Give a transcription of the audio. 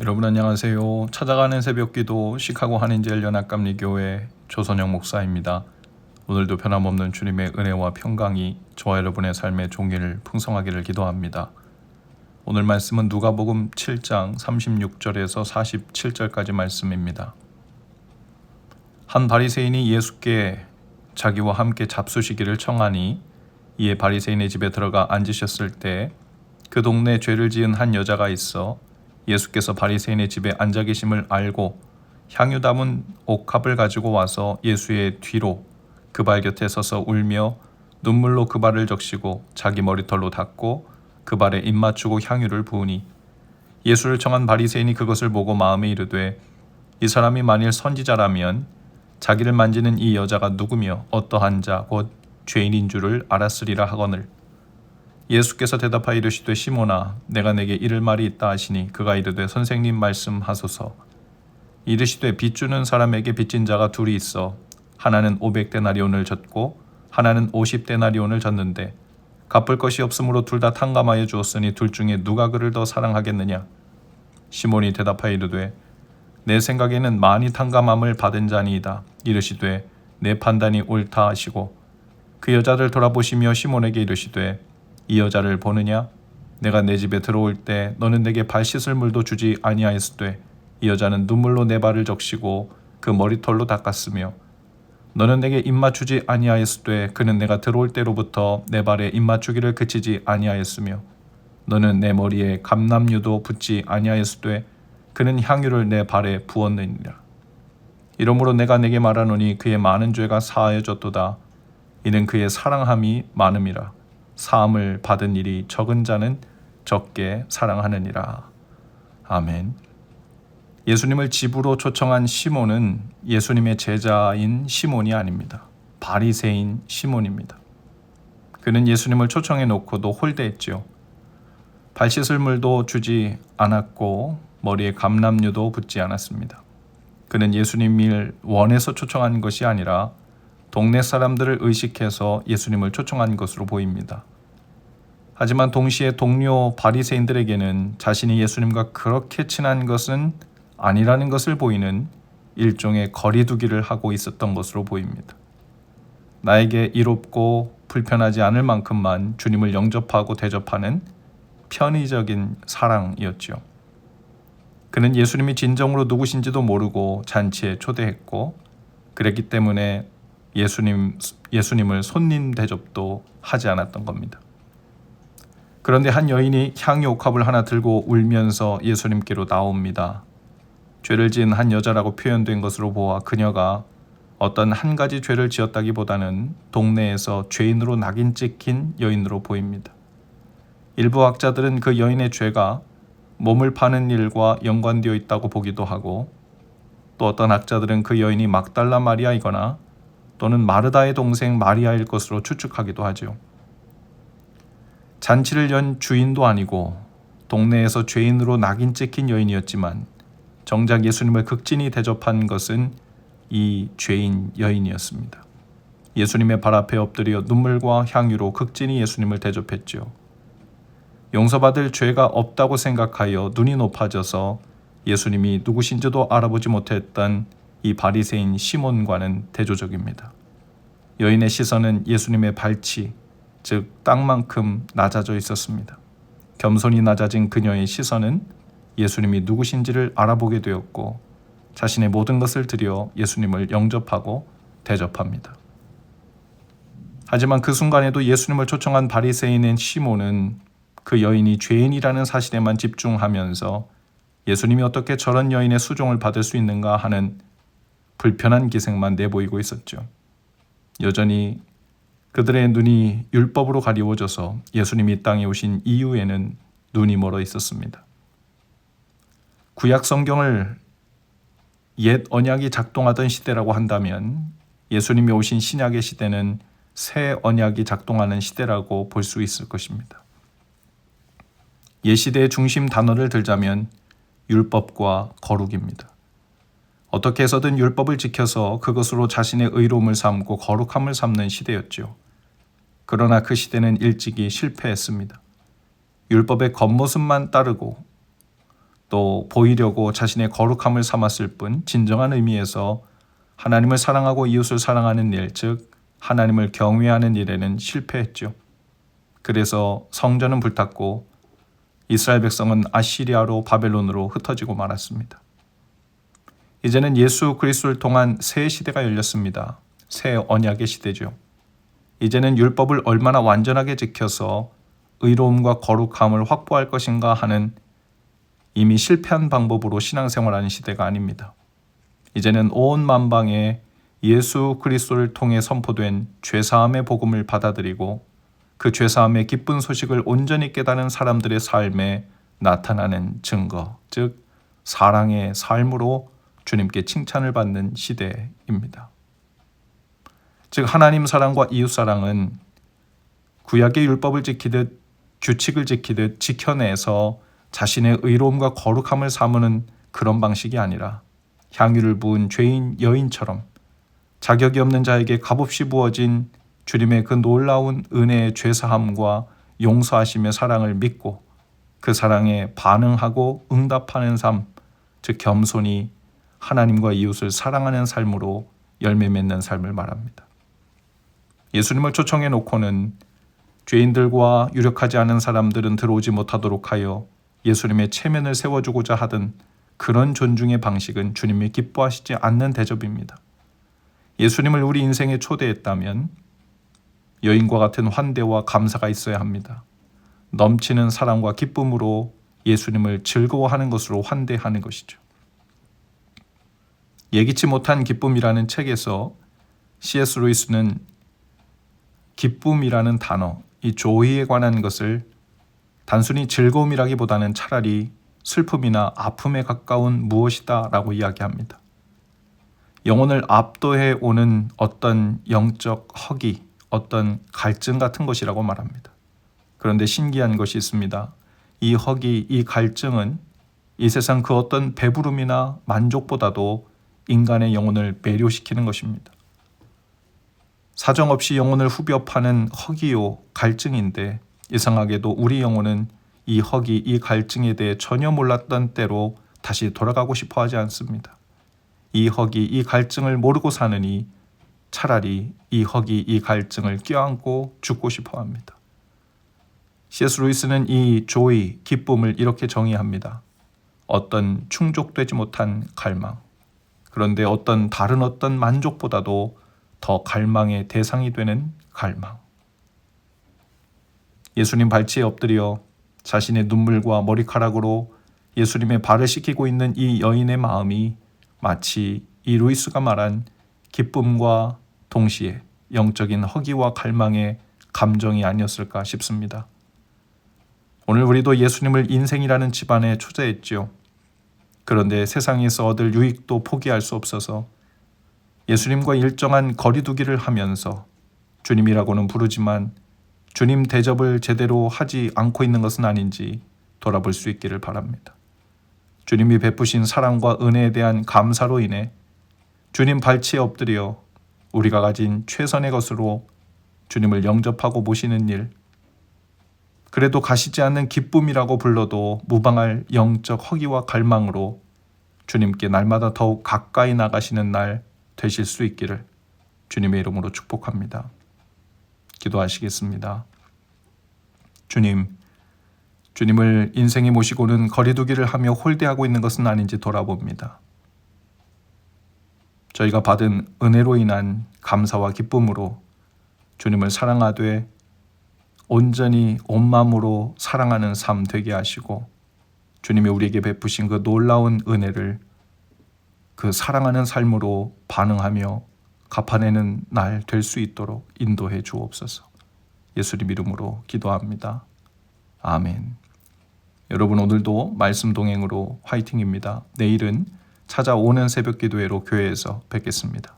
여러분 안녕하세요. 찾아가는 새벽기도 시카고 한인제일 연합감리교회 조선영 목사입니다. 오늘도 변함없는 주님의 은혜와 평강이 저와 여러분의 삶의 종일 풍성하기를 기도합니다. 오늘 말씀은 누가복음 7장 36절에서 47절까지 말씀입니다. 한 바리새인이 예수께 자기와 함께 잡수시기를 청하니 이에 바리새인의 집에 들어가 앉으셨을 때 그 동네에 죄를 지은 한 여자가 있어 예수께서 바리새인의 집에 앉아 계심을 알고 향유 담은 옥합을 가지고 와서 예수의 뒤로 그 발 곁에 서서 울며 눈물로 그 발을 적시고 자기 머리털로 닦고 그 발에 입 맞추고 향유를 부으니 예수를 청한 바리새인이 그것을 보고 마음에 이르되 이 사람이 만일 선지자라면 자기를 만지는 이 여자가 누구며 어떠한 자 곧 죄인인 줄을 알았으리라 하거늘 예수께서 대답하여 이르시되 시몬아 내가 내게 이를 말이 있다 하시니 그가 이르되 선생님 말씀하소서. 이르시되 빚주는 사람에게 빚진 자가 둘이 있어 하나는 500데나리온을 졌고 하나는 50데나리온을 졌는데 갚을 것이 없으므로 둘 다 탕감하여 주었으니 둘 중에 누가 그를 더 사랑하겠느냐. 시몬이 대답하여 이르되 내 생각에는 많이 탕감함을 받은 자니이다. 이르시되 내 판단이 옳다 하시고 그 여자를 돌아보시며 시몬에게 이르시되 이 여자를 보느냐? 내가 내 집에 들어올 때 너는 내게 발 씻을 물도 주지 아니하였으되 이 여자는 눈물로 내 발을 적시고 그 머리털로 닦았으며 너는 내게 입 맞추지 아니하였으되 그는 내가 들어올 때로부터 내 발에 입 맞추기를 그치지 아니하였으며 너는 내 머리에 감람유도 붓지 아니하였으되 그는 향유를 내 발에 부었느니라. 이러므로 내가 내게 말하노니 그의 많은 죄가 사하여졌도다. 이는 그의 사랑함이 많음이라. 사함을 받은 일이 적은 자는 적게 사랑하느니라. 아멘. 예수님을 집으로 초청한 시몬은 예수님의 제자인 시몬이 아닙니다. 바리새인 시몬입니다. 그는 예수님을 초청해 놓고도 홀대했지요. 발 씻을 물도 주지 않았고 머리에 감람유도 붓지 않았습니다. 그는 예수님을 원해서 초청한 것이 아니라 동네 사람들을 의식해서 예수님을 초청한 것으로 보입니다. 하지만 동시에 동료 바리새인들에게는 자신이 예수님과 그렇게 친한 것은 아니라는 것을 보이는 일종의 거리두기를 하고 있었던 것으로 보입니다. 나에게 이롭고 불편하지 않을 만큼만 주님을 영접하고 대접하는 편의적인 사랑이었죠. 그는 예수님이 진정으로 누구신지도 모르고 잔치에 초대했고 그랬기 때문에 예수님을 손님 대접도 하지 않았던 겁니다. 그런데 한 여인이 향유 옥합을 하나 들고 울면서 예수님께로 나옵니다. 죄를 지은 한 여자라고 표현된 것으로 보아 그녀가 어떤 한 가지 죄를 지었다기보다는 동네에서 죄인으로 낙인 찍힌 여인으로 보입니다. 일부 학자들은 그 여인의 죄가 몸을 파는 일과 연관되어 있다고 보기도 하고 또 어떤 학자들은 그 여인이 막달라 마리아이거나 또는 마르다의 동생 마리아일 것으로 추측하기도 하죠. 잔치를 연 주인도 아니고 동네에서 죄인으로 낙인 찍힌 여인이었지만 정작 예수님을 극진히 대접한 것은 이 죄인 여인이었습니다. 예수님의 발 앞에 엎드려 눈물과 향유로 극진히 예수님을 대접했죠. 용서받을 죄가 없다고 생각하여 눈이 높아져서 예수님이 누구신지도 알아보지 못했던 이 바리새인 시몬과는 대조적입니다. 여인의 시선은 예수님의 발치, 즉 땅만큼 낮아져 있었습니다. 겸손히 낮아진 그녀의 시선은 예수님이 누구신지를 알아보게 되었고 자신의 모든 것을 들여 예수님을 영접하고 대접합니다. 하지만 그 순간에도 예수님을 초청한 바리새인인 시몬은 그 여인이 죄인이라는 사실에만 집중하면서 예수님이 어떻게 저런 여인의 수종을 받을 수 있는가 하는 불편한 기색만 내보이고 있었죠. 여전히 그들의 눈이 율법으로 가리워져서 예수님이 이 땅에 오신 이후에는 눈이 멀어 있었습니다. 구약 성경을 옛 언약이 작동하던 시대라고 한다면 예수님이 오신 신약의 시대는 새 언약이 작동하는 시대라고 볼 수 있을 것입니다. 옛 시대의 중심 단어를 들자면 율법과 거룩입니다. 어떻게 해서든 율법을 지켜서 그것으로 자신의 의로움을 삼고 거룩함을 삼는 시대였죠. 그러나 그 시대는 일찍이 실패했습니다. 율법의 겉모습만 따르고 또 보이려고 자신의 거룩함을 삼았을 뿐 진정한 의미에서 하나님을 사랑하고 이웃을 사랑하는 일, 즉 하나님을 경외하는 일에는 실패했죠. 그래서 성전은 불탔고 이스라엘 백성은 아시리아로 바벨론으로 흩어지고 말았습니다. 이제는 예수 그리스도를 통한 새 시대가 열렸습니다. 새 언약의 시대죠. 이제는 율법을 얼마나 완전하게 지켜서 의로움과 거룩함을 확보할 것인가 하는 이미 실패한 방법으로 신앙생활하는 시대가 아닙니다. 이제는 온 만방에 예수 그리스도를 통해 선포된 죄사함의 복음을 받아들이고 그 죄사함의 기쁜 소식을 온전히 깨달은 사람들의 삶에 나타나는 증거, 즉 사랑의 삶으로 주님께 칭찬을 받는 시대입니다. 즉 하나님 사랑과 이웃 사랑은 구약의 율법을 지키듯 규칙을 지키듯 지켜내서 자신의 의로움과 거룩함을 삼는 그런 방식이 아니라 향유를 부은 죄인 여인처럼 자격이 없는 자에게 값없이 부어진 주님의 그 놀라운 은혜의 죄사함과 용서하심의 사랑을 믿고 그 사랑에 반응하고 응답하는 삶, 즉 겸손히 하나님과 이웃을 사랑하는 삶으로 열매 맺는 삶을 말합니다. 예수님을 초청해 놓고는 죄인들과 유력하지 않은 사람들은 들어오지 못하도록 하여 예수님의 체면을 세워주고자 하던 그런 존중의 방식은 주님이 기뻐하시지 않는 대접입니다. 예수님을 우리 인생에 초대했다면 여인과 같은 환대와 감사가 있어야 합니다. 넘치는 사랑과 기쁨으로 예수님을 즐거워하는 것으로 환대하는 것이죠. 예기치 못한 기쁨이라는 책에서 C.S. 루이스는 기쁨이라는 단어, 이 조이에 관한 것을 단순히 즐거움이라기보다는 차라리 슬픔이나 아픔에 가까운 무엇이다 라고 이야기합니다. 영혼을 압도해 오는 어떤 영적 허기, 어떤 갈증 같은 것이라고 말합니다. 그런데 신기한 것이 있습니다. 이 허기, 이 갈증은 이 세상 그 어떤 배부름이나 만족보다도 인간의 영혼을 매료시키는 것입니다. 사정없이 영혼을 후벼 파는 허기요, 갈증인데 이상하게도 우리 영혼은 이 허기, 이 갈증에 대해 전혀 몰랐던 때로 다시 돌아가고 싶어 하지 않습니다. 이 허기, 이 갈증을 모르고 사느니 차라리 이 허기, 이 갈증을 껴안고 죽고 싶어 합니다. C.S. 루이스는 이 조이, 기쁨을 이렇게 정의합니다. 어떤 충족되지 못한 갈망, 그런데 다른 어떤 만족보다도 더 갈망의 대상이 되는 갈망. 예수님 발치에 엎드려 자신의 눈물과 머리카락으로 예수님의 발을 씻기고 있는 이 여인의 마음이 마치 이 루이스가 말한 기쁨과 동시에 영적인 허기와 갈망의 감정이 아니었을까 싶습니다. 오늘 우리도 예수님을 인생이라는 집안에 초대했지요. 그런데 세상에서 얻을 유익도 포기할 수 없어서 예수님과 일정한 거리두기를 하면서 주님이라고는 부르지만 주님 대접을 제대로 하지 않고 있는 것은 아닌지 돌아볼 수 있기를 바랍니다. 주님이 베푸신 사랑과 은혜에 대한 감사로 인해 주님 발치에 엎드려 우리가 가진 최선의 것으로 주님을 영접하고 모시는 일, 그래도 가시지 않는 기쁨이라고 불러도 무방할 영적 허기와 갈망으로 주님께 날마다 더욱 가까이 나가시는 날 되실 수 있기를 주님의 이름으로 축복합니다. 기도하시겠습니다. 주님을 인생에 모시고는 거리두기를 하며 홀대하고 있는 것은 아닌지 돌아봅니다. 저희가 받은 은혜로 인한 감사와 기쁨으로 주님을 사랑하되 온전히 온 마음으로 사랑하는 삶 되게 하시고 주님이 우리에게 베푸신 그 놀라운 은혜를 그 사랑하는 삶으로 반응하며 갚아내는 날 될 수 있도록 인도해 주옵소서. 예수님 이름으로 기도합니다. 아멘. 여러분 오늘도 말씀 동행으로 화이팅입니다. 내일은 찾아오는 새벽 기도회로 교회에서 뵙겠습니다.